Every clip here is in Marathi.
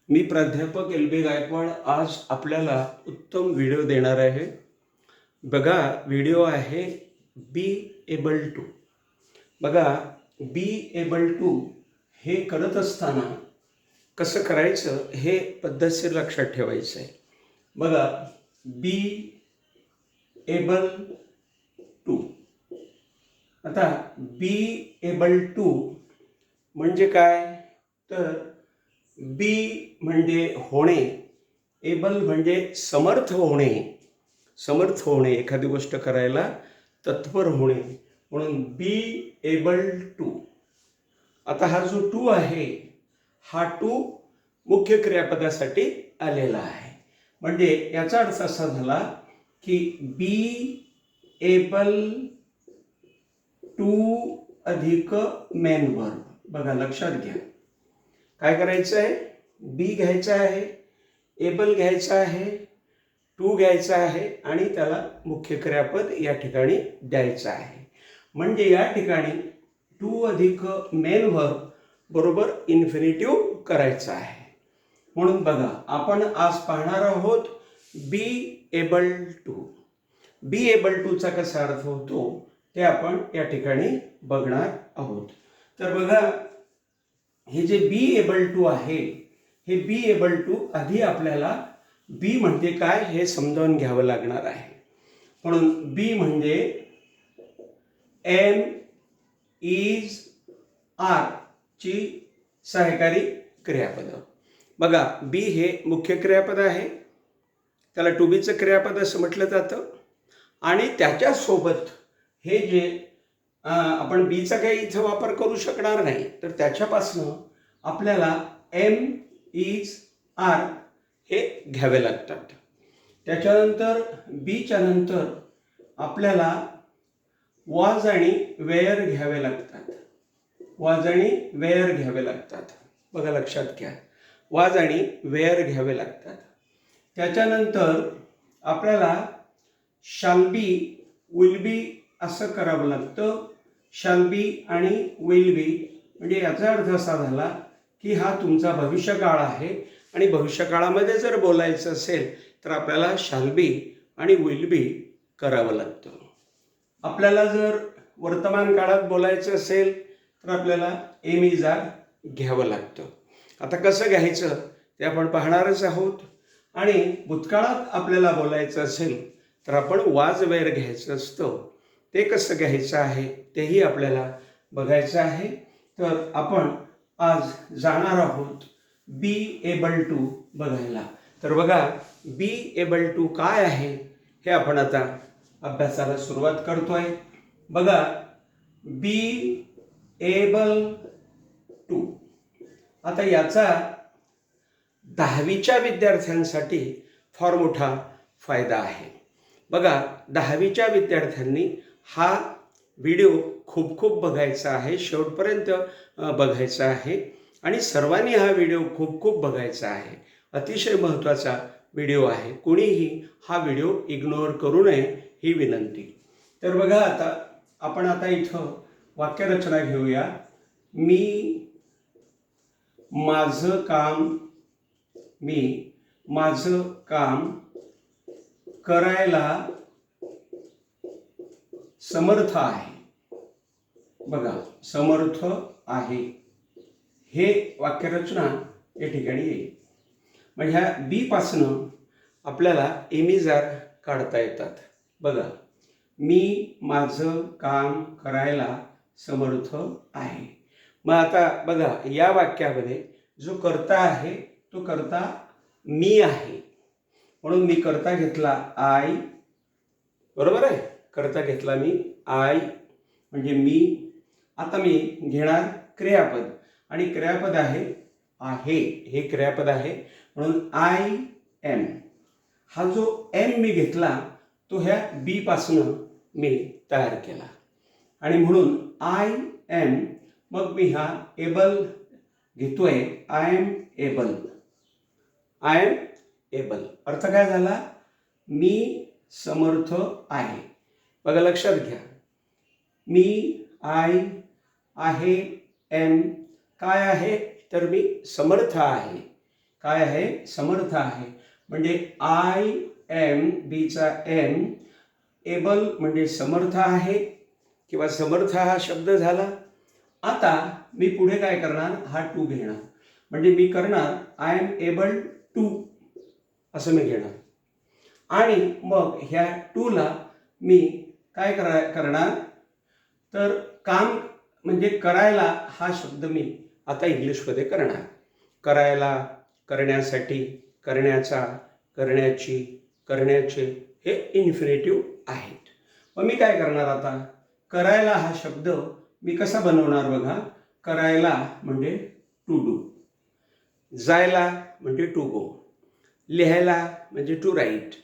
मी प्राध्यापक LB गायकवाड आज आपल्याला उत्तम व्हिडिओ देणार आहे. बघा, व्हिडिओ आहे बी एबल टू. बघा, बी एबल टू हे करत असताना कसं करायचं हे पद्धतशीर लक्षात ठेवायचं आहे. बघा, बी एबल टू. आता बी एबल टू म्हणजे काय? तर बी म्हणजे होणे, एबल म्हणजे समर्थ होणे, समर्थ होणे, एखादी गोष्ट करायला तत्पर होणे, म्हणून बी एबल टू. आता हा जो टू आहे हा टू मुख्य क्रियापदासाठी आलेला आहे. म्हणजे याचा अर्थ असा झाला की बी एबल टू अधिक मेन वर्ब. बघा, लक्षात घ्या काय करायचं आहे. बी घ्यायचा आहे, एबल घ्यायचा आहे, टू घ्यायचा आहे आणि त्याला मुख्य क्रियापद या ठिकाणी द्यायचं आहे. म्हणजे या ठिकाणी टू अधिक मेन वर्ब बरोबर इन्फिनिटिव्ह करायचं आहे. म्हणून बघा, आपण आज पाहणार आहोत be able to. Be able टूचा कसा अर्थ होतो ते आपण या ठिकाणी बघणार आहोत. तर बघा, हे जे बी एबल टू आहे, हे बी एबल टू आधी आपल्याला बी म्हणजे काय हे समजावून घ्यावं लागणार आहे. म्हणून बी म्हणजे एम इज आर ची सहायकारी क्रियापद. बघा, बी हे मुख्य क्रियापद आहे, त्याला टू बीचं क्रियापद असं म्हटलं जातं. आणि त्याच्यासोबत हे जे आपण बीचा काही इथं वापर करू शकणार नाही, तर त्याच्यापासनं आपल्याला एम इज आर हे घ्यावे लागतात. त्याच्यानंतर बीच्या नंतर आपल्याला वॉज आणि वेअर घ्यावे लागतात. वॉज आणि वेअर घ्यावे लागतात. बघा, लक्षात घ्या, वॉज आणि वेअर घ्यावे लागतात. त्याच्यानंतर आपल्याला शाल बी, विल बी असं करावं लागतं. शाल बी आणि विल बी म्हणजे याचा अर्थ असा झाला की हा तुमचा भविष्यकाळ आहे आणि भविष्यकाळामध्ये जर बोलायचं असेल तर आपल्याला शाल बी आणि विल बी करावं लागतं. आपल्याला जर वर्तमान काळात बोलायचं असेल तर आपल्याला एम इज आर घ्यावं लागतं. आता कसं घ्यायचं ते आपण पाहणारच आहोत. आणि भूतकाळात आपल्याला बोलायचं असेल तर आपण वाज वेअर घ्यायचं असतं. ते कसं घ्यायचं आहे तेही आपल्याला बघायचं आहे. तर आपण आज जाणार आहोत बी एबल टू बघायला. तर बघा, बी एबल टू काय आहे हे आपण आता अभ्यासाला सुरुवात करतोय. बघा, बी एबल टू. आता याचा 10वीच्या विद्यार्थ्यांसाठी फार मोठा फायदा आहे. बघा, 10वीच्या विद्यार्थ्यांनी हा व्हिडिओ खूप खूप बघायचा आहे, शेवटपर्यंत बघायचा आहे आणि सर्वांनी हा व्हिडिओ खूप खूप बघायचा आहे. अतिशय महत्त्वाचा व्हिडिओ आहे. कोणीही हा व्हिडिओ इग्नोर करू नये ही विनंती. तर बघा, आपण आता इथं वाक्यरचना घेऊया. मी माझं काम करायला समर्थ आहे. बघा, समर्थ आहे हे वाक्यरचना या ठिकाणी येईल. मग ह्या बी पासनं आपल्याला एम इज आर काढता येतात. बघा, मी माझं काम करायला समर्थ आहे. मग आता बघा, या वाक्यामध्ये जो कर्ता आहे तो कर्ता मी आहे, म्हणून मी कर्ता घेतला आय. बरोबर आहे, कर्ता घेतला मी आय म्हणजे मी. आता मी घेणार क्रियापद आणि क्रियापद आहे हे क्रियापद आहे, म्हणून आय एम. हा जो एम मी घेतला तो ह्या बी पासून मी तयार केला आणि म्हणून आय एम. मग मी हा एबल घेतोय, I am able. I am able अर्थ काय झाला? मी समर्थ आहे. बघा, लक्षात घ्या, मी आय आहे एम काय आहे तर मी समर्थ आहे. काय आहे, समर्थ आहे. म्हणजे आय एम, बीचा एम, एबल म्हणजे समर्थ आहे किंवा समर्थ हा शब्द झाला. आता मी पुढे काय करणार, हा टू घेणार. म्हणजे मी करणार आय एम एबल टू असं मी घेणार. आणि मग ह्या टूला मी काय करणार, तर काम म्हणजे करायला हा शब्द मी आता इंग्लिशमध्ये करणार. करायला, करण्यासाठी, करण्याचा, करण्याची, करण्याचे हे इन्फिनिटिव्ह आहेत. मग मी काय करणार आता, करायला हा शब्द मी कसा बनवणार बघा. करायला म्हणजे टू डू, जायला म्हणजे टू गो, लिहायला म्हणजे टू राईट,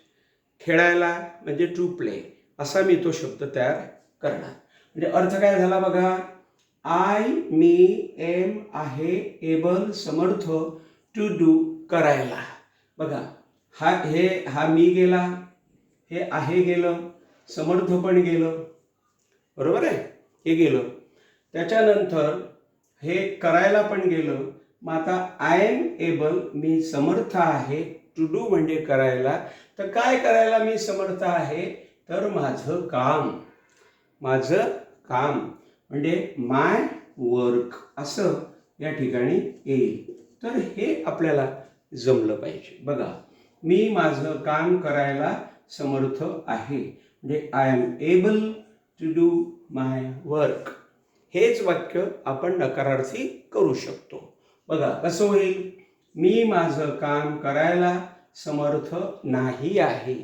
खेळायला म्हणजे टू प्ले, असा मी तो शब्द तयार करणार. म्हणजे अर्थ काय झाला बघा. आय, मी, एम आहे एबल, समर्थ, टू डू, करायला. बघा हा मी गेला, हे आहे गेलं, समर्थ पण गेलं, बरोबर आहे, हे गेलं. त्याच्यानंतर हे करायला पण गेलं. मग आता आय एम एबल, मी समर्थ आहे, टू डू म्हणजे करायला. तर काय करायला मी समर्थ आहे, तर माझं काम, माझं काम म्हणजे माय वर्क असं या ठिकाणी येईल. तर हे आपल्याला जमलं पाहिजे. बघा, मी माझं काम करायला समर्थ आहे म्हणजे I am able to do my work. हेच वाक्य आपण नकारार्थी करू शकतो. बघा कसं होईल, मी माझं काम करायला समर्थ नाही आहे.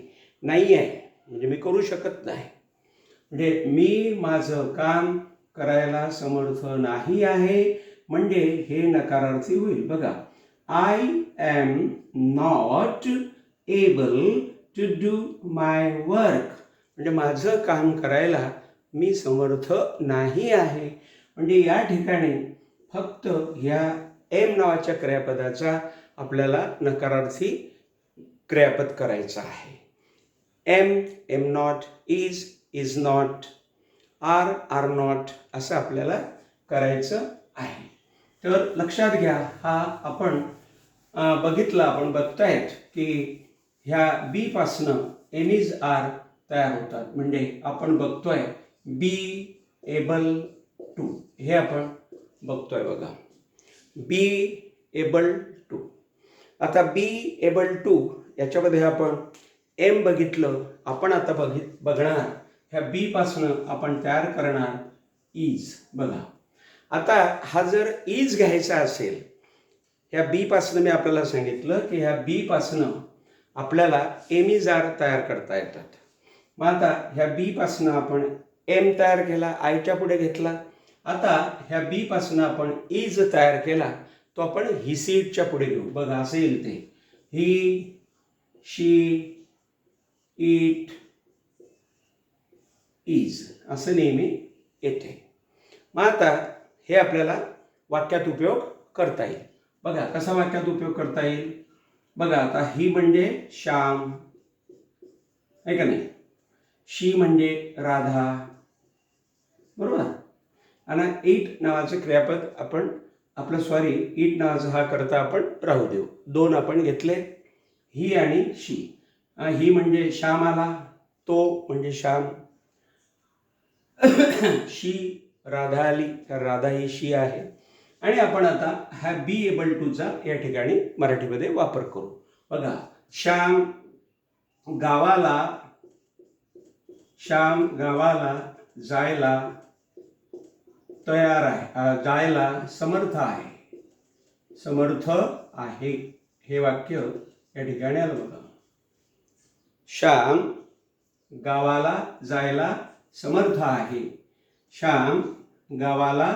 नाही आहे म्हणजे मी करू शकत नाही. म्हणजे मी माझं काम करायला समर्थ नाही आहे म्हणजे हे नकारार्थी होईल. बघा, I am not able to do my work म्हणजे माझं काम करायला मी समर्थ नाही आहे. म्हणजे या ठिकाणी फक्त ह्या एम नावाच्या क्रियापदाचा आपल्याला नकारार्थी क्रियापद करायचं आहे. Am, am not, is not, are not असं आपल्याला करायचं आहे. तर लक्षात घ्या, हा आपण आपण बघतायत की ह्या बी पासनं एम इज आर तयार होतात. म्हणजे आपण बघतोय बी एबल टू, हे आपण बघतोय बघा, बी एबल टू. आता बी एबल टू याच्यामध्ये आपण एम बघितलं. आपण आता बघणार ह्या बी पासनं आपण तयार करणार इज. बघा, आता हा जर इज घ्यायचा असेल, ह्या बी पासनं मी आपल्याला सांगितलं की ह्या बी पासनं आपल्याला एम इज आर तयार करता येतात. मग आता ह्या बी पासनं आपण एम तयार केला, आयच्या पुढे घेतला. आता ह्या बी पासनं आपण इज तयार केला, तो आपण ही सीटच्या पुढे घेऊ. बघा असं येईल ते, ही, शी, इट, इज असं नेहमी येते. मग आता हे आपल्याला वाक्यात उपयोग करता येईल. बघा कसा वाक्यात उपयोग करता येईल. बघा आता ही म्हणजे श्याम आहे का नाही, शी म्हणजे राधा, बरोबर. आणि इट नावाचं क्रियापद आपण इट नावाचा हा करता आपण राहू देऊ. दोन आपण घेतले, ही आणि शी. ही म्हणजे श्याम आला, तो म्हणजे श्याम. शी राधा आली, तर राधा ही शी आहे. आणि आपण आता ह्या बी एबल टूचा या ठिकाणी मराठीमध्ये वापर करू. बघा, श्याम गावाला जायला तयार आहे, जायला समर्थ आहे. समर्थ आहे हे वाक्य या ठिकाणी आलं बघा. श्याम गावाला जायला समर्थ आहे. श्याम गावाला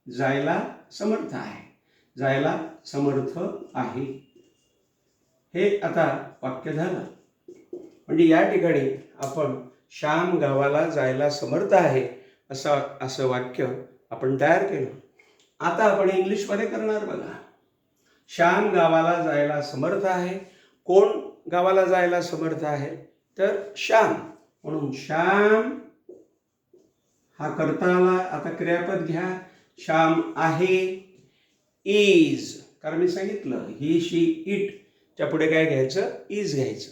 जायला समर्थ आहे. जायला समर्थ आहे. हे आता वाक्य झालं. म्हणजे या ठिकाणी आपण श्याम गावाला जायला समर्थ आहे असं वाक्य आपण तयार केलं. आता आपण इंग्लिशमध्ये करणार. बघा, श्याम गावाला जायला समर्थ आहे. कोण गावाला जायला समर्थ आहे, तर श्याम. म्हणून श्याम हा करता आला. आता क्रियापद घ्या, श्याम आहे, इज कारण मी सांगितलं ही शी इटच्या पुढे काय घ्यायचं, इज घ्यायचं.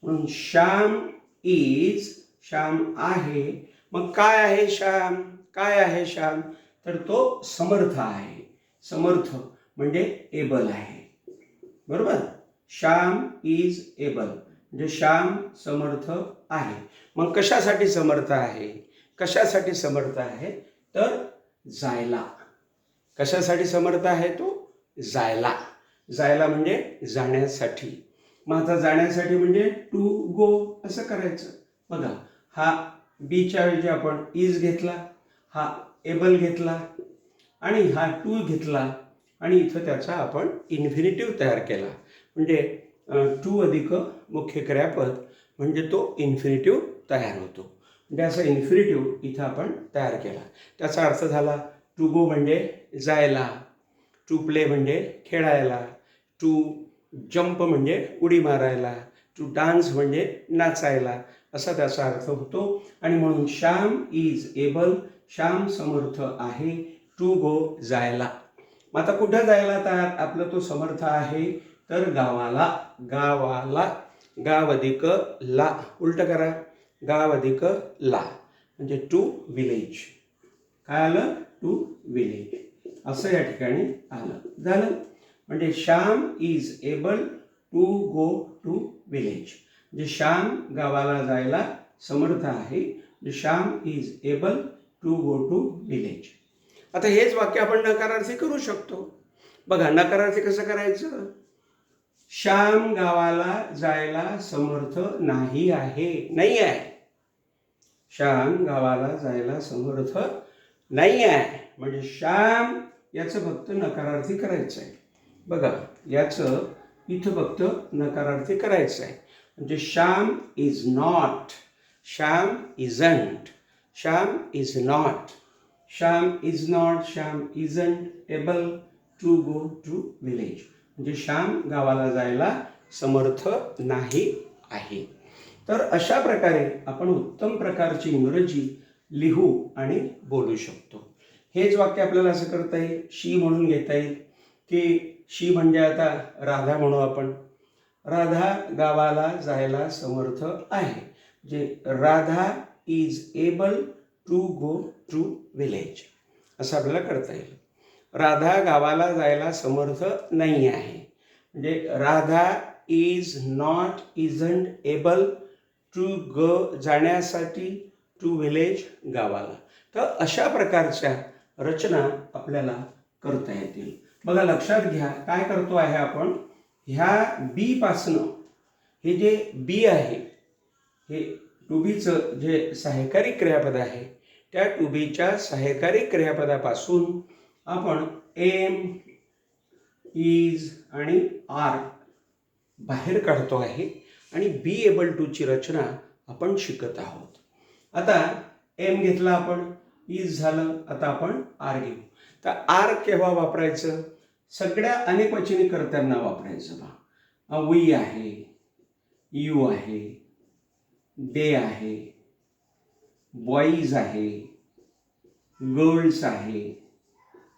म्हणून श्याम इज, श्याम आहे. मग काय आहे श्याम, काय आहे श्याम, तर तो समर्थ आहे. समर्थ म्हणजे एबल आहे, बरोबर. श्याम इज एबल म्हणजे श्याम समर्थ आहे. मग कशासाठी समर्थ आहे, कशासाठी समर्थ आहे, तर जायला. कशासाठी समर्थ आहे तो, जायला. जायला म्हणजे जाण्यासाठी. मग आता जाण्यासाठी म्हणजे टू गो असं करायचं. बघा, हा बीच्या ऐवजी आपण इज घेतला, हा एबल घेतला आणि हा टू घेतला आणि इथं त्याचा आपण इन्फिनिटिव्ह तयार केला. म्हणजे टू अधिक मुख्य क्रियापद म्हणजे तो इन्फिनिटिव्ह तयार होतो. म्हणजे असा इन्फिनिटिव्ह इथं आपण तयार केला. त्याचा अर्थ झाला टू गो म्हणजे जायला, टू प्ले म्हणजे खेळायला, टू जंप म्हणजे उडी मारायला, टू डान्स म्हणजे नाचायला, असा त्याचा अर्थ होतो. आणि म्हणून श्याम इज एबल, श्याम समर्थ आहे, टू गो जायला. मग आता कुठं जायला तयार आपलं तो समर्थ आहे, तर गावाला. गावाला, गाव अधिक ला, उलट करा, गाव अधिक ला म्हणजे टू विलेज. काय आलं, टू विलेज असं या ठिकाणी आलं. झालं. म्हणजे Shyam is able to go to village म्हणजे श्याम गावाला जायला समर्थ आहे. म्हणजे Shyam is able to go to village. आता हेच वाक्य आपण नकारार्थी करू शकतो. बघा, नकारार्थी कसं करायचं, श्याम गावाला जायला समर्थ नाही आहे, नाही आहे. श्याम गावाला जायला समर्थ नाही आहे म्हणजे श्याम याचं फक्त नकारार्थी करायचं आहे. बघा, याचं इथं फक्त नकारार्थी करायचं आहे. म्हणजे Shyam is not, Shyam isn't, Shyam is not, Shyam is not, Shyam isn't able to go to village म्हणजे श्याम गावाला जायला समर्थ नाही आहे. तर अशा प्रकारे आपण उत्तम प्रकारची इंग्रजी लिहू आणि बोलू शकतो. हेच वाक्य आपल्याला असं करता येईल, शी म्हणून घेता येईल की शी म्हणजे आता राधा म्हणू आपण. राधा गावाला जायला समर्थ आहे म्हणजे Radha is able to go to village असं आपल्याला करता येईल. राधा गावाला जायला समर्थ नाही आहे म्हणजे Radha is not, isn't able to go जाण्यासाठी टू विलेज गावाला. तर अशा प्रकारच्या रचना आपल्याला करता येतील. बघा, लक्षात घ्या काय करतो आहे आपण, ह्या बी पासनं हे जे बी आहे हे टू बीचं जे सहाय्यकारी क्रियापद आहे त्या टू बीच्या सहाय्यकारी क्रियापदापासून आपण एम, इज आणि आर बाहेर काढतो आहे आणि बी एबल टूची रचना आपण शिकत आहोत. आता एम घेतला आपण, इज झालं, आता आपण आर घेऊ. तर आर केव्हा वापरायचं, सगळ्या अनेकवचनी कर्त्यांना वापरायचं. बा, वी आहे, यू आहे, दे आहे, बॉईज आहे, गर्ल्स आहे,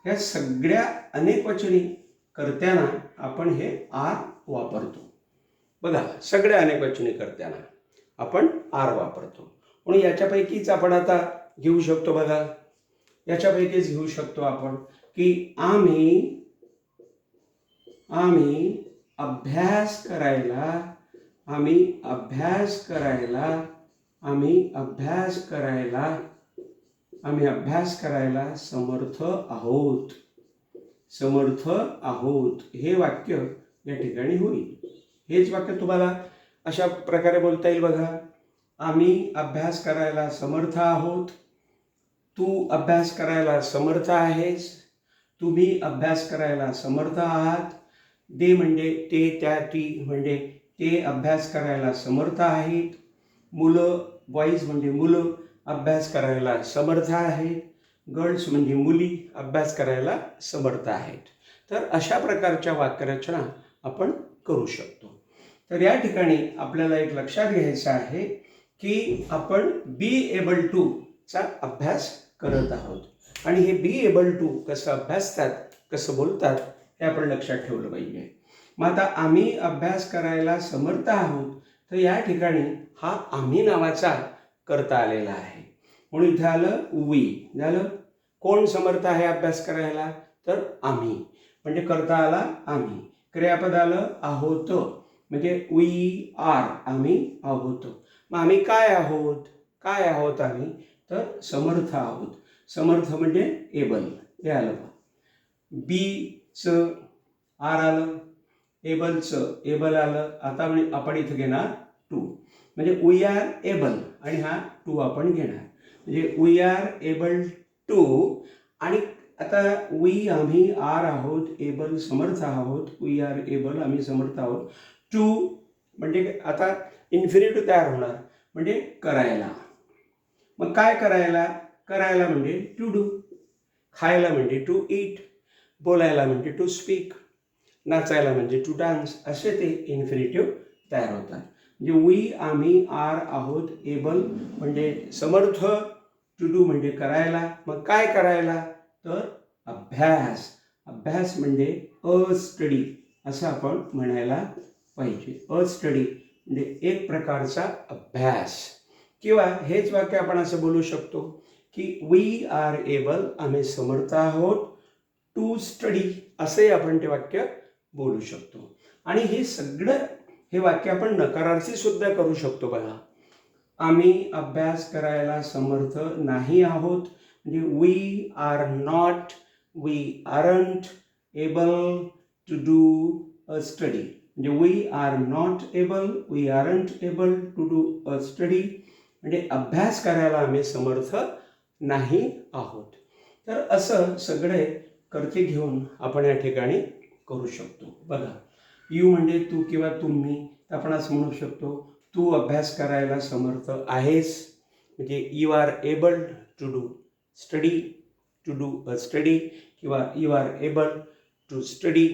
ह्या सगळ्या अनेकवचनी कर्त्यांना आपण हे आर वापरतो. बघा, सगळ्या अनेकवचनी कर्त्यांना आपण आर वापरतो. म्हणून याच्यापैकीच आपण आता घेऊ शकतो. बघा, याच्यापैकीच घेऊ शकतो आपण की आम्ही अभ्यास करायला, आम्ही अभ्यास करायला समर्थ आहोत, समर्थ आहोत हे वाक्य या ठिकाणी होईल. हेच वाक्य तुम्हाला अशा प्रकारे बोलता येईल. बघा, आम्ही अभ्यास करायला समर्थ आहोत, तू अभ्यास करायला समर्थ आहेस, तुम्ही अभ्यास करायला समर्थ आहात, दे म्हणजे ते, त्या, ती म्हणजे ते अभ्यास करायला समर्थ आहेत, मुलं, बॉईज म्हणजे मुलं अभ्यास करायला समर्थ आहेत, गर्ल्स म्हणजे मुली अभ्यास करायला समर्थ आहेत. तर अशा प्रकारच्या वाक्यरचना आपण करू शकतो. तर या ठिकाणी आपल्याला एक लक्षात घ्यायचं आहे की आपण बी एबल टू चा अभ्यास करत आहोत आणि हे बी एबल टू कसं अभ्यासतात, कसं बोलतात हे आपण लक्षात ठेवलं पाहिजे. मग आता आम्ही अभ्यास करायला समर्थ आहोत, तर या ठिकाणी हा आम्ही नावाचा करता आलेला आहे. म्हणून इथे आलं वी झालं. कोण समर्थ आहे अभ्यास करायला? तर आम्ही. म्हणजे करता आला आम्ही. क्रियापद आलं आहोत, म्हणजे वी आर, आम्ही आहोत. मग आम्ही काय आहोत? काय आहोत आम्ही? तर समर्थ आहोत. समर्थ म्हणजे एबल, हे आलं. बीचं आर आलं, एबलचं एबल आलं. आता आपण इथं घेणार टू, म्हणजे वी आर एबल, आणि हा टू आपण घेणार. म्हणजे वी आर एबल टू. आणि आता वी आम्ही आर आहोत, एबल समर्थ आहोत, वी आर एबल आम्ही समर्थ आहोत, टू म्हणजे आता इन्फिनिटिव्ह तयार होणार, म्हणजे करायला. मग काय करायला? करायला म्हणजे टू डू, खायला म्हणजे टू ईट, बोलायला म्हणजे टू स्पीक, नाचायला म्हणजे टू डान्स, असे ते इन्फिनिटिव्ह तयार होतात. म्हणजे वी आम्ही आर आहोत एबल म्हणजे समर्थ, टू डू म्हणजे करायला. मग काय करायला? तर अभ्यास. अभ्यास म्हणजे अ स्टडी असं आपण म्हणायला पाहिजे. अ स्टडी म्हणजे एक प्रकारचा अभ्यास. किंवा हेच वाक्य आपण असं बोलू शकतो की वी आर एबल, आम्ही समर्थ आहोत, टू स्टडी, असंही आपण ते वाक्य बोलू शकतो. आणि हे वाक्य आपण नकारार्थी सुद्धा करू शकतो. बघा, आम्ही अभ्यास करायला समर्थ नाही आहोत, म्हणजे we are not, we aren't able to do a study. म्हणजे we are not able, we aren't able to do a study, म्हणजे अभ्यास करायला आम्ही समर्थ नाही आहोत. तर असं सगळे कर्ते घेऊन आपण या ठिकाणी करू शकतो. बघा, यू म्हणजे तू किंवा तुम्ही, आपण असं म्हणू शकतो तू अभ्यास करायला समर्थ आहेस, म्हणजे you are able to do study, to do a study, किंवा you are able to study.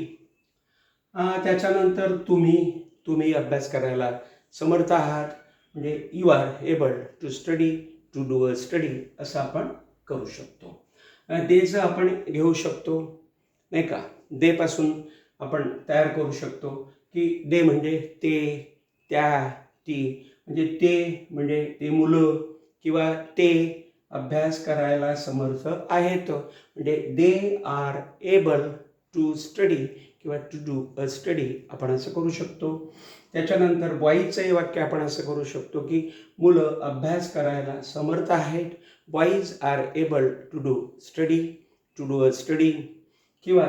त्याच्यानंतर तुम्ही अभ्यास करायला समर्थ आहात, म्हणजे you are able to study, to do a study, असं आपण करू शकतो. देचं आपण घेऊ शकतो, नाही का? देपासून आपण तयार करू शकतो की दे म्हणजे ते, त्या, ती, म्हणजे ते म्हणजे ते मुलं किंवा ते अभ्यास करायला समर्थ आहेत, म्हणजे they are able to study किंवा टू डू अ स्टडी, आपण असं करू शकतो. त्याच्यानंतर बॉईजचंही वाक्य आपण असं करू शकतो की मुलं अभ्यास करायला समर्थ आहेत, boys are able to do study, to do a study, किंवा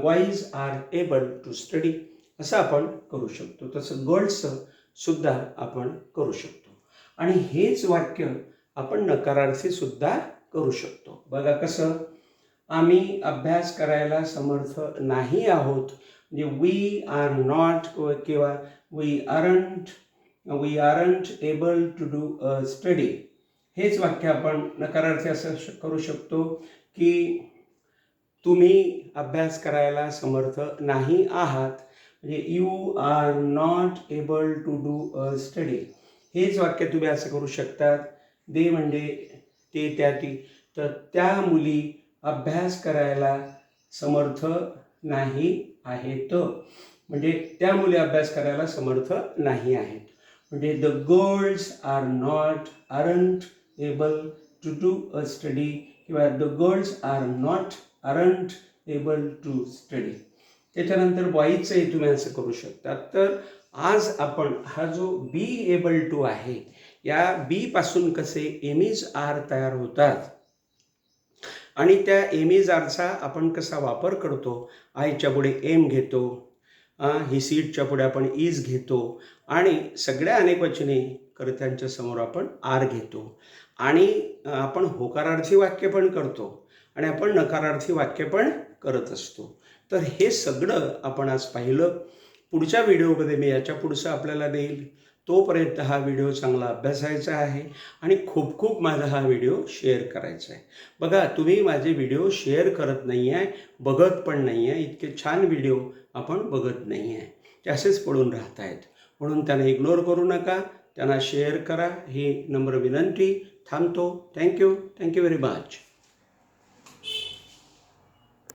boys are able to study, असं आपण करू शकतो. तसं गर्ल्सचं सुद्धा आपण करू शकतो. आणि हेच वाक्य आपण नकारार्थी सुद्धा करू शकतो. बघा कसं, आम्ही अभ्यास करायला समर्थ नाही आहोत, म्हणजे वी आर नॉट, किंवा we aren't able to do a study. हेच वाक्य आपण नकारार्थी असं करू शकतो की तुम्ही अभ्यास करायला समर्थ नाही आहात, म्हणजे you are not able to do a study. हेच वाक्य तुम्ही असं करू शकतात, दे म्हणजे ते, त्या, ती, तर त्या मुली अभ्यास करायला समर्थ नाही आहेत, म्हणजे त्या मुली अभ्यास करायला समर्थ नाही आहेत, म्हणजे the girls aren't able to do a study, किंवा the girls aren't able to study. त्याच्यानंतर बॉईजचंही तुम्ही असं करू शकता. तर आज आपण हा जो बी एबल टू आहे, या बी पासून कसे एमिज आर तयार होतात आणि त्या एमिज आरचा आपण कसा वापर करतो. आयच्या पुढे एम घेतो, ही सीटच्या पुढे आपण इज घेतो, आणि सगळ्या अनेकवचने कर्त्यांच्या समोर आपण आर घेतो, आणि आपण होकारार्थी वाक्य पण करतो आणि आपण नकारार्थी वाक्य पण करत असतो. तर हे सगळं आपण आज पाहिलं. पुढच्या व्हिडिओमध्ये मी याच्या पुढचं आपल्याला देईल. तोपर्यंत हा व्हिडिओ चांगला अभ्यासायचा आहे आणि खूप खूप माझा हा व्हिडिओ शेअर करायचा आहे. बघा, तुम्ही माझे व्हिडिओ शेअर करत नाही आहे, बघत पण नाही आहे, इतके छान व्हिडिओ आपण बघत नाही आहे, ते असेच पडून राहत आहेत. म्हणून त्यांना इग्नोर करू नका, त्यांना शेअर करा, ही नम्र विनंती. थांबतो. Thank you very much.